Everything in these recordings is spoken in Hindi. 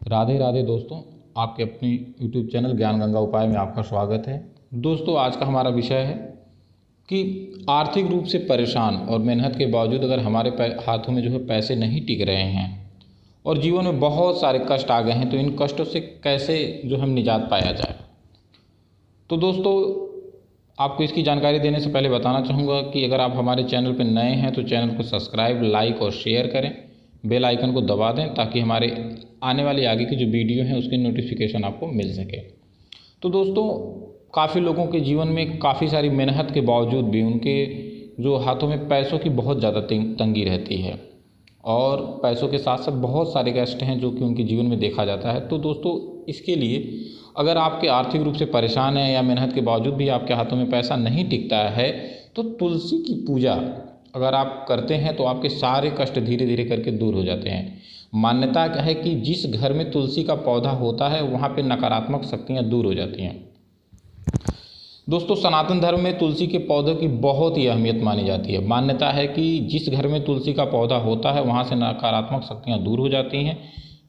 राधे राधे दोस्तों, आपके अपनी YouTube चैनल ज्ञान गंगा उपाय में आपका स्वागत है। दोस्तों, आज का हमारा विषय है कि आर्थिक रूप से परेशान और मेहनत के बावजूद अगर हमारे हाथों में जो है पैसे नहीं टिक रहे हैं और जीवन में बहुत सारे कष्ट आ गए हैं, तो इन कष्टों से कैसे जो हम निजात पाया जाए। तो दोस्तों, आपको इसकी जानकारी देने से पहले बताना चाहूँगा कि अगर आप हमारे चैनल पर नए हैं तो चैनल को सब्सक्राइब, लाइक और शेयर करें। बेल आइकन को दबा दें ताकि हमारे आने वाली आगे की जो वीडियो हैं उसकी नोटिफिकेशन आपको मिल सके। तो दोस्तों, काफ़ी लोगों के जीवन में काफ़ी सारी मेहनत के बावजूद भी उनके जो हाथों में पैसों की बहुत ज़्यादा तंगी रहती है और पैसों के साथ साथ बहुत सारे कष्ट हैं जो कि उनके जीवन में देखा जाता है। तो दोस्तों, इसके लिए अगर आपके आर्थिक रूप से परेशान हैं या मेहनत के बावजूद भी आपके हाथों में पैसा नहीं टिकता है, तो तुलसी की पूजा अगर आप करते हैं तो आपके सारे कष्ट धीरे धीरे करके दूर हो जाते हैं। मान्यता क्या है कि जिस घर में तुलसी का पौधा होता है वहाँ पे नकारात्मक शक्तियाँ दूर हो जाती हैं। दोस्तों, सनातन धर्म में तुलसी के पौधे की बहुत ही अहमियत मानी जाती है। मान्यता है कि जिस घर में तुलसी का पौधा होता है वहाँ से नकारात्मक शक्तियाँ दूर हो जाती हैं।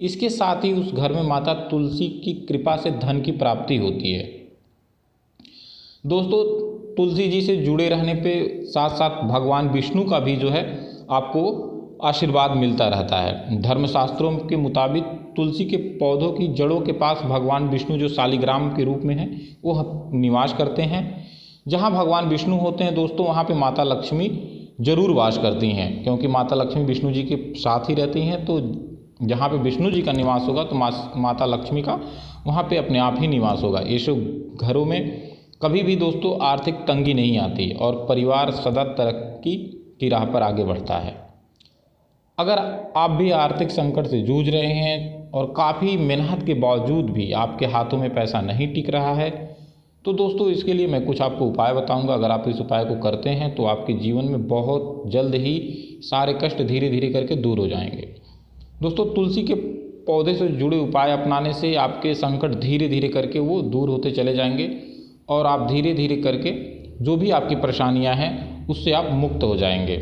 इसके साथ ही उस घर में माता तुलसी की कृपा से धन की प्राप्ति होती है। दोस्तों, तुलसी जी से जुड़े रहने पे साथ साथ भगवान विष्णु का भी जो है आपको आशीर्वाद मिलता रहता है। धर्मशास्त्रों के मुताबिक तुलसी के पौधों की जड़ों के पास भगवान विष्णु जो शालिग्राम के रूप में है वो निवास करते हैं। जहाँ भगवान विष्णु होते हैं दोस्तों, वहाँ पे माता लक्ष्मी जरूर वास करती हैं, क्योंकि माता लक्ष्मी विष्णु जी के साथ ही रहती हैं। तो जहाँ पे विष्णु जी का निवास होगा तो माता लक्ष्मी का वहाँ पे अपने आप ही निवास होगा। ये सब घरों में कभी भी दोस्तों आर्थिक तंगी नहीं आती और परिवार सदा तरक्की की राह पर आगे बढ़ता है। अगर आप भी आर्थिक संकट से जूझ रहे हैं और काफ़ी मेहनत के बावजूद भी आपके हाथों में पैसा नहीं टिक रहा है, तो दोस्तों इसके लिए मैं कुछ आपको उपाय बताऊंगा। अगर आप इस उपाय को करते हैं तो आपके जीवन में बहुत जल्द ही सारे कष्ट धीरे धीरे करके दूर हो जाएंगे। दोस्तों, तुलसी के पौधे से जुड़े उपाय अपनाने से आपके संकट धीरे धीरे करके वो दूर होते चले जाएंगे और आप धीरे धीरे करके जो भी आपकी परेशानियां हैं उससे आप मुक्त हो जाएंगे।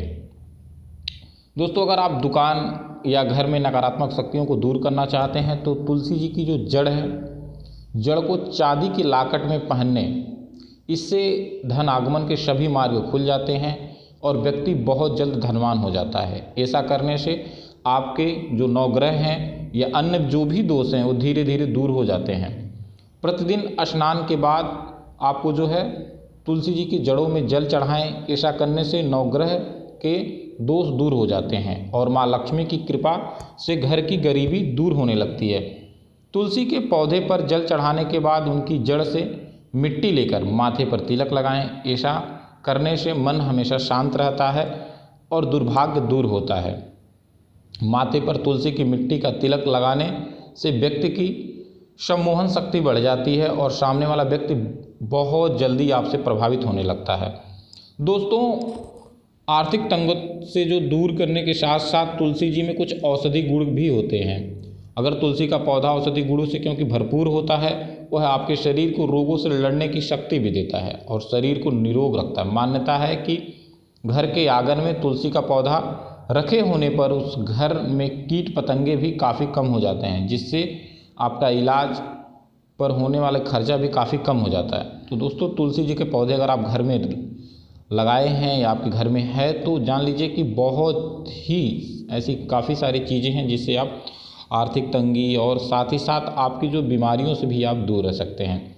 दोस्तों, अगर आप दुकान या घर में नकारात्मक शक्तियों को दूर करना चाहते हैं तो तुलसी जी की जो जड़ है, जड़ को चांदी की लाकट में पहनने, इससे धन आगमन के सभी मार्ग खुल जाते हैं और व्यक्ति बहुत जल्द धनवान हो जाता है। ऐसा करने से आपके जो नवग्रह हैं या अन्य जो भी दोष हैं वो धीरे धीरे दूर हो जाते हैं। प्रतिदिन स्नान के बाद आपको जो है तुलसी जी की जड़ों में जल चढ़ाएं। ऐसा करने से नवग्रह के दोष दूर हो जाते हैं और माँ लक्ष्मी की कृपा से घर की गरीबी दूर होने लगती है। तुलसी के पौधे पर जल चढ़ाने के बाद उनकी जड़ से मिट्टी लेकर माथे पर तिलक लगाएं। ऐसा करने से मन हमेशा शांत रहता है और दुर्भाग्य दूर होता है। माथे पर तुलसी की मिट्टी का तिलक लगाने से व्यक्ति की सम्मोहन शक्ति बढ़ जाती है और सामने वाला व्यक्ति बहुत जल्दी आपसे प्रभावित होने लगता है। दोस्तों, आर्थिक तंगत से जो दूर करने के साथ साथ तुलसी जी में कुछ औषधि गुण भी होते हैं। अगर तुलसी का पौधा औषधि गुणों से क्योंकि भरपूर होता है, वह आपके शरीर को रोगों से लड़ने की शक्ति भी देता है और शरीर को निरोग रखता है। मान्यता है कि घर के आंगन में तुलसी का पौधा रखे होने पर उस घर में कीट पतंगे भी काफ़ी कम हो जाते हैं, जिससे आपका इलाज पर होने वाले खर्चा भी काफ़ी कम हो जाता है। तो दोस्तों, तुलसी जी के पौधे अगर आप घर में लगाए हैं या आपके घर में है तो जान लीजिए कि बहुत ही ऐसी काफ़ी सारी चीज़ें हैं जिससे आप आर्थिक तंगी और साथ ही साथ आपकी जो बीमारियों से भी आप दूर रह सकते हैं।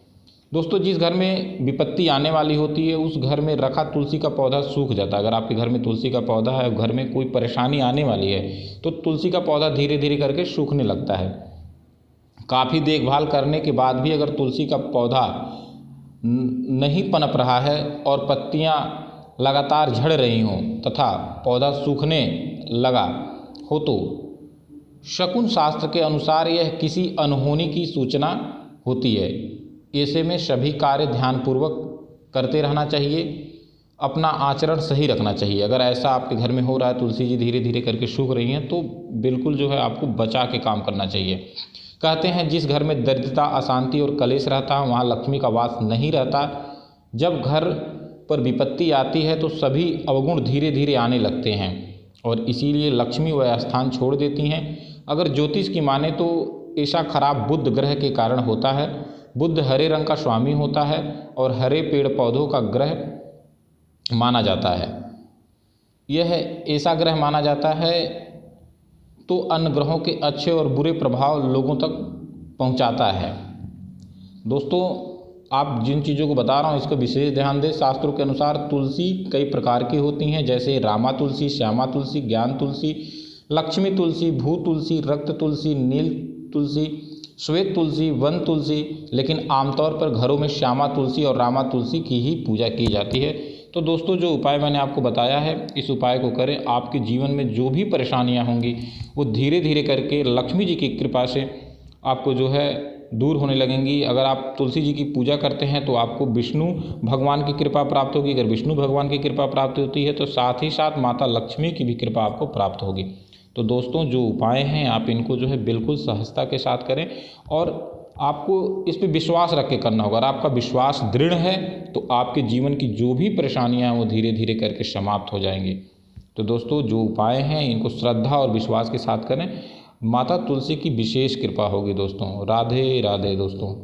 दोस्तों, जिस घर में विपत्ति आने वाली होती है उस घर में रखा तुलसी का पौधा सूख जाता है। अगर आपके घर में तुलसी का पौधा है, घर में कोई परेशानी आने वाली है तो तुलसी का पौधा धीरे धीरे करके सूखने लगता है। काफ़ी देखभाल करने के बाद भी अगर तुलसी का पौधा नहीं पनप रहा है और पत्तियां लगातार झड़ रही हों तथा पौधा सूखने लगा हो तो शकुन शास्त्र के अनुसार यह किसी अनहोनी की सूचना होती है। ऐसे में सभी कार्य ध्यानपूर्वक करते रहना चाहिए, अपना आचरण सही रखना चाहिए। अगर ऐसा आपके घर में हो रहा है, तुलसी जी धीरे धीरे करके सूख रही हैं, तो बिल्कुल जो है आपको बचा के काम करना चाहिए। कहते हैं जिस घर में दरिद्रता, अशांति और कलेश रहता है वहाँ लक्ष्मी का वास नहीं रहता। जब घर पर विपत्ति आती है तो सभी अवगुण धीरे धीरे आने लगते हैं और इसीलिए लक्ष्मी वह स्थान छोड़ देती हैं। अगर ज्योतिष की माने तो ऐसा खराब बुध ग्रह के कारण होता है। बुध हरे रंग का स्वामी होता है और हरे पेड़ पौधों का ग्रह माना जाता है। यह ऐसा ग्रह माना जाता है तो अन्य ग्रहों के अच्छे और बुरे प्रभाव लोगों तक पहुंचाता है। दोस्तों, आप जिन चीज़ों को बता रहा हूँ इसका विशेष ध्यान दें। शास्त्रों के अनुसार तुलसी कई प्रकार की होती हैं, जैसे रामा तुलसी, श्यामा तुलसी, ज्ञान तुलसी, लक्ष्मी तुलसी, भू तुलसी, रक्त तुलसी, नील तुलसी, श्वेत तुलसी, वन तुलसी। लेकिन आमतौर पर घरों में श्यामा तुलसी और रामा तुलसी की ही पूजा की जाती है। तो दोस्तों, जो उपाय मैंने आपको बताया है इस उपाय को करें। आपके जीवन में जो भी परेशानियां होंगी वो धीरे धीरे करके लक्ष्मी जी की कृपा से आपको जो है दूर होने लगेंगी। अगर आप तुलसी जी की पूजा करते हैं तो आपको विष्णु भगवान की कृपा प्राप्त होगी। अगर विष्णु भगवान की कृपा प्राप्त होती है तो साथ ही साथ माता लक्ष्मी की भी कृपा आपको प्राप्त होगी। तो दोस्तों, जो उपाय हैं आप इनको जो है बिल्कुल सहजता के साथ करें और आपको इस पे विश्वास रख के करना होगा। अगर आपका विश्वास दृढ़ है तो आपके जीवन की जो भी परेशानियां हैं वो धीरे धीरे करके समाप्त हो जाएंगी। तो दोस्तों, जो उपाय हैं इनको श्रद्धा और विश्वास के साथ करें। माता तुलसी की विशेष कृपा होगी दोस्तों। राधे राधे दोस्तों।